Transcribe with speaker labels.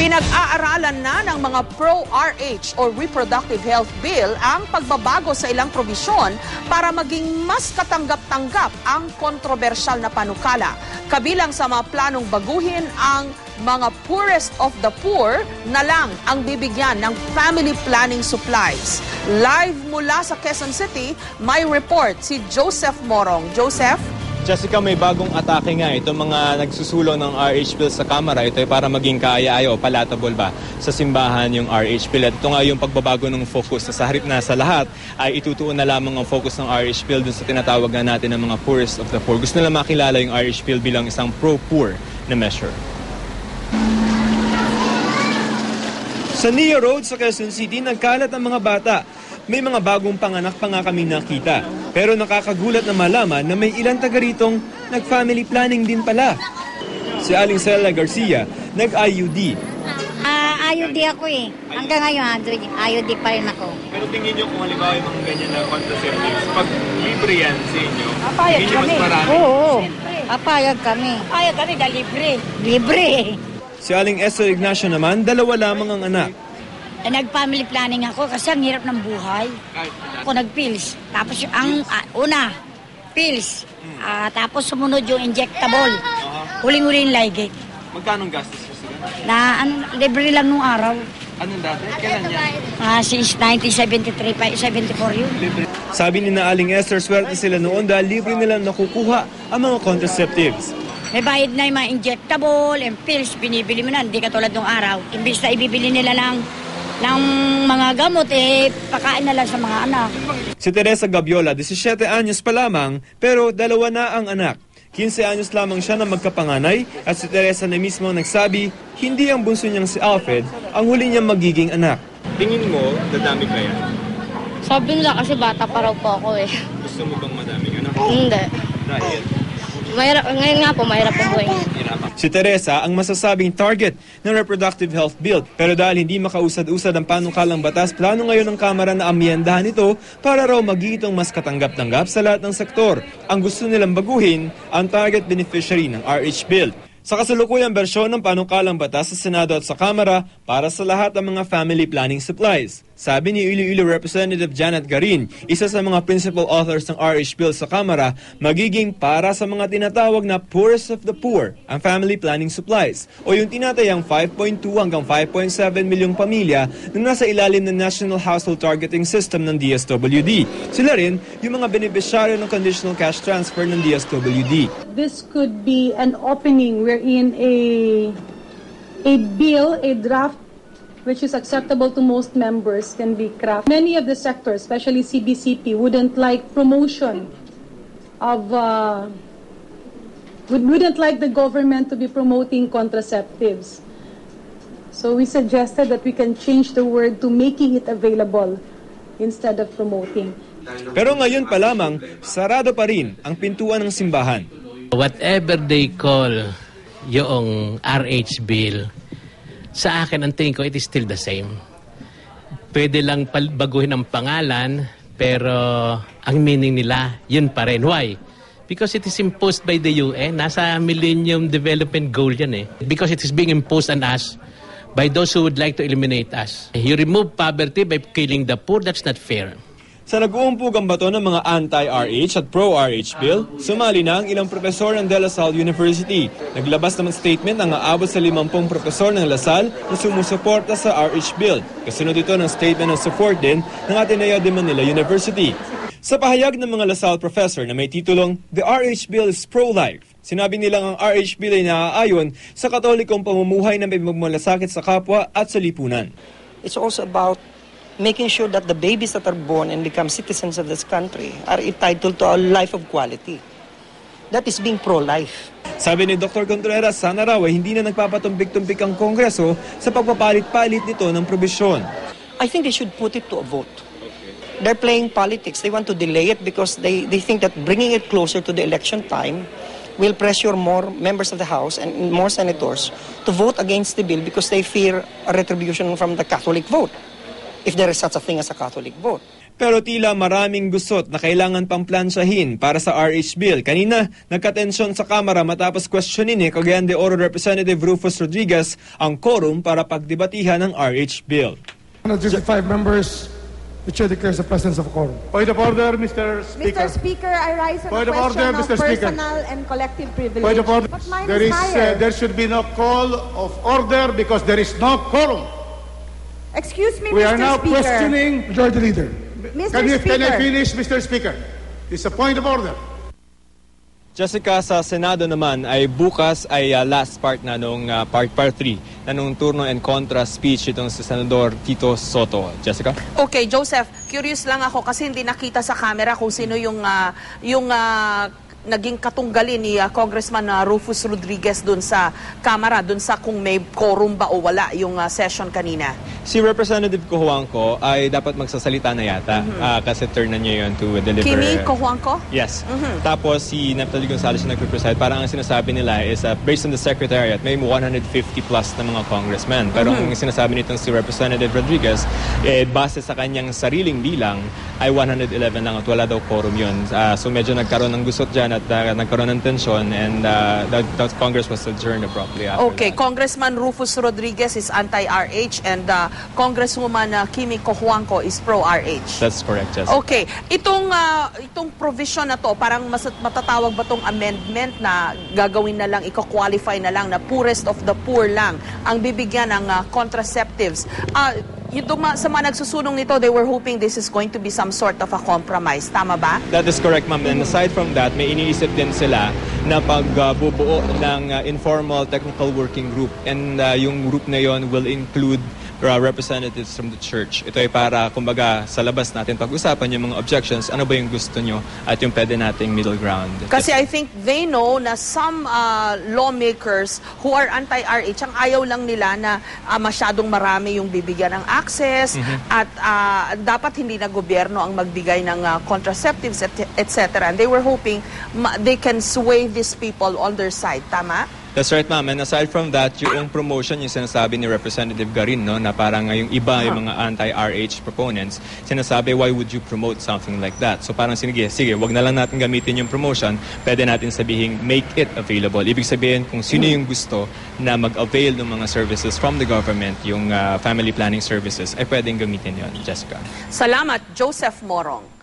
Speaker 1: Pinag-aaralan na ng mga pro-RH o Reproductive Health Bill ang pagbabago sa ilang probisyon para maging mas katanggap-tanggap ang kontrobersyal na panukala. Kabilang sa mga planong baguhin ang mga poorest of the poor na lang ang bibigyan ng family planning supplies. Live mula sa Quezon City, may report si Joseph Morong. Joseph?
Speaker 2: Jessica, may bagong atake nga itong mga nagsusulong ng RH bill sa Kamara. Ito ay para maging kaaya-ayo, palatable ba sa simbahan yung RH bill. At ito nga yung pagbabago ng focus sa harip na sa lahat ay itutuon na lamang ang focus ng RH bill dun sa tinatawag na natin ng mga poorest of the poor. Gusto nila makilala yung RH bill bilang isang pro-poor na measure. Sa Nia Road sa Quezon City, nagkalat ang mga bata. May mga bagong panganak pa nga kami nakita. Pero nakakagulat na malaman na may ilang taga ritong nag-family planning din pala. Si Aling Cela Garcia, nag-IUD.
Speaker 3: IUD ako eh. Hanggang ngayon, IUD pa rin ako.
Speaker 2: Pero tingin nyo kung halimbawa yung mga ganyan na contraceptives, pag libre yan sa inyo,
Speaker 3: papayag
Speaker 2: tingin nyo mas
Speaker 3: kami.
Speaker 2: marami?
Speaker 3: Oo, papayag kami. Papayag kami dahil libre. Libre.
Speaker 2: Si Aling Esther Ignacio naman, 2 lamang ang anak.
Speaker 3: Nag-family planning ako kasi ang hirap ng buhay. Ako nag-pills. Tapos ang una, pills. Tapos sumunod yung injectable. Huling-huling Ligate.
Speaker 2: Magkano gastos mo sila?
Speaker 3: Libre lang nung araw.
Speaker 2: Anong dati? Kailan yan?
Speaker 3: Since 1973, 74 yun.
Speaker 2: Sabi ni na Aling Esther, swerte sila noon dahil libre nilang nakukuha ang mga contraceptives.
Speaker 3: May bayad na yung mga injectable and pills. Binibili mo na, hindi katulad nung araw. Imbis na ibibili nila ng mga gamot, pakain na lang sa mga anak.
Speaker 2: Si Teresa Gabiola, 17 anyos pa lamang, pero 2 na ang anak. 15 anyos lamang siya na magkapanganay at si Teresa na mismo nagsabi, hindi ang bunso niyang si Alfred ang huli niyang magiging anak. Tingin mo, dadami pa yan?
Speaker 4: Sabi nila kasi bata pa raw po ako eh.
Speaker 2: Gusto mo bang madaming anak?
Speaker 4: Hindi.
Speaker 2: Dahil?
Speaker 4: Ngayon nga po, mahirap ang buhay.
Speaker 2: Si Teresa ang masasabing target ng Reproductive Health Bill. Pero dahil hindi makausad-usad ang panukalang batas, plano ngayon ng Kamara na amyendahan ito para raw magiging mas katanggap-tanggap sa lahat ng sektor. Ang gusto nilang baguhin ang target beneficiary ng RH Bill. Sa kasalukuyang bersyon ng panukalang batas sa Senado at sa Kamara para sa lahat ng mga family planning supplies. Sabi ni Iloilo Representative Janet Garin, isa sa mga principal authors ng RH Bill sa Kamara, magiging para sa mga tinatawag na poorest of the poor ang family planning supplies o yung tinatayang 5.2 hanggang 5.7 milyong pamilya na nasa ilalim ng National Household Targeting System ng DSWD. Sila rin yung mga beneficiaryo ng conditional cash transfer ng DSWD.
Speaker 5: This could be an opening wherein a bill, a draft which is acceptable to most members can be crafted. Many of the sectors, especially CBCP, wouldn't like promotion of, wouldn't like the government to be promoting contraceptives. So we suggested that we can change the word to making it available instead of promoting.
Speaker 2: Pero ngayon pa lamang, sarado pa rin ang pintuan ng simbahan.
Speaker 6: Whatever they call yung RH bill, sa akin, ang tingin ko, it is still the same. Pwede lang baguhin ang pangalan, pero ang meaning nila, yun pa rin. Why? Because it is imposed by the UN. Nasa Millennium Development Goal yan eh. Because it is being imposed on us by those who would like to eliminate us. You remove poverty by killing the poor, that's not fair.
Speaker 2: Sa nag-uumpog ang bato ng mga anti-RH at pro-RH bill, sumali na ang ilang profesor ng De La Salle University. Naglabas naman statement ang aabot sa 50 profesor ng La Salle na sumusuporta sa RH bill. Kasunod ito ng statement ng support din ng Ateneo de Manila University. Sa pahayag ng mga La Salle professor na may titulong, The RH bill is pro-life. Sinabi nilang ang RH bill ay naaayon sa katolikong pamumuhay na may magmalasakit sa kapwa at sa lipunan.
Speaker 7: It's also about making sure that the babies that are born and become citizens of this country are entitled to a life of quality. That is being pro-life.
Speaker 2: Sabi ni Dr. Contreras, sana raw ay hindi na nagpapatumbik-tumbik ang Kongreso sa pagpapalit-palit nito ng probisyon.
Speaker 7: I think they should put it to a vote. They're playing politics. They want to delay it because they think that bringing it closer to the election time will pressure more members of the House and more senators to vote against the bill because they fear a retribution from the Catholic vote, if there is such a thing as a Catholic vote.
Speaker 2: Pero tila maraming gusot na kailangan pang plansyahin para sa RH bill. Kanina, nagkatensyon sa Kamara matapos questionin ni Cagayan de Oro Representative Rufus Rodriguez ang quorum para pagdebatihan ng RH bill.
Speaker 8: 165 members, the chair declares the presence of a quorum.
Speaker 9: Point of order, Mr. Speaker.
Speaker 10: Mr. Speaker, I rise on
Speaker 9: Point
Speaker 10: a
Speaker 9: of order,
Speaker 10: question
Speaker 9: Mr.
Speaker 10: of
Speaker 9: Speaker.
Speaker 10: personal and collective privilege.
Speaker 9: Point of order.
Speaker 10: But mine is higher.
Speaker 9: There should be no call of order because there is no quorum.
Speaker 10: Excuse me,
Speaker 9: We
Speaker 10: Mr.
Speaker 9: are now
Speaker 10: Speaker.
Speaker 9: questioning.
Speaker 8: Majority Leader.
Speaker 10: Mr.
Speaker 9: Can
Speaker 10: Speaker.
Speaker 9: I finish, Mr. Speaker? It's a point of order.
Speaker 2: Jessica, sa Senado naman ay bukas ay last part na nung part 3 na nung turno and contra speech itong si Senador Tito Soto. Jessica?
Speaker 1: Okay, Joseph, curious lang ako kasi hindi nakita sa camera kung sino yung naging katunggali ni Congressman Rufus Rodriguez dun sa Kamara, dun sa kung may quorum ba o wala yung session kanina.
Speaker 2: Si Representative Cojuangco ay dapat magsasalita na yata kasi turn na niya yun to deliver.
Speaker 1: Kimi Cojuangco?
Speaker 2: Yes. Tapos si Neptali Gonzales yung nagpe-preside. Parang ang sinasabi nila is based on the Secretariat, may 150 plus na mga congressmen. Pero ang sinasabi nitong si Representative Rodriguez, base sa kanyang sariling bilang, ay 111 lang at wala daw quorum yun. So medyo nagkaroon ng gusot dyan at nagkaroon ng tensyon and the Congress was adjourned abruptly after
Speaker 1: Okay,
Speaker 2: that.
Speaker 1: Congressman Rufus Rodriguez is anti-RH and Congresswoman Kimi Cojuangco is pro-RH.
Speaker 2: That's correct, Jessica.
Speaker 1: Okay, itong provision na to, parang matatawag ba tong amendment na gagawin na lang, i-qualify na lang na poorest of the poor lang ang bibigyan ng contraceptives. Sa mga nagsusunong nito, they were hoping this is going to be some sort of a compromise. Tama ba?
Speaker 2: That is correct, ma'am. And aside from that, may iniisip din sila na pagbubuo ng informal technical working group. And yung group na yon will include representatives from the church. Ito ay para, kumbaga, sa labas natin pag-usapan yung mga objections, ano ba yung gusto nyo at yung pwede nating middle ground.
Speaker 1: Kasi I think they know na some lawmakers who are anti-RH, ang ayaw lang nila na masyadong marami yung bibigyan ng access at dapat hindi na gobyerno ang magbigay ng contraceptives, etc. And they were hoping they can sway these people on their side. Tama?
Speaker 2: That's right, ma'am. And aside from that, yung promotion, yung sinasabi ni Representative Garin, no, na parang yung iba, yung mga anti-RH proponents, sinasabi, why would you promote something like that? So parang sige, wag na lang natin gamitin yung promotion, pwede natin sabihin, make it available. Ibig sabihin, kung sino yung gusto na mag-avail ng mga services from the government, yung family planning services, ay pwedeng gamitin yon, Jessica.
Speaker 1: Salamat, Joseph Morong.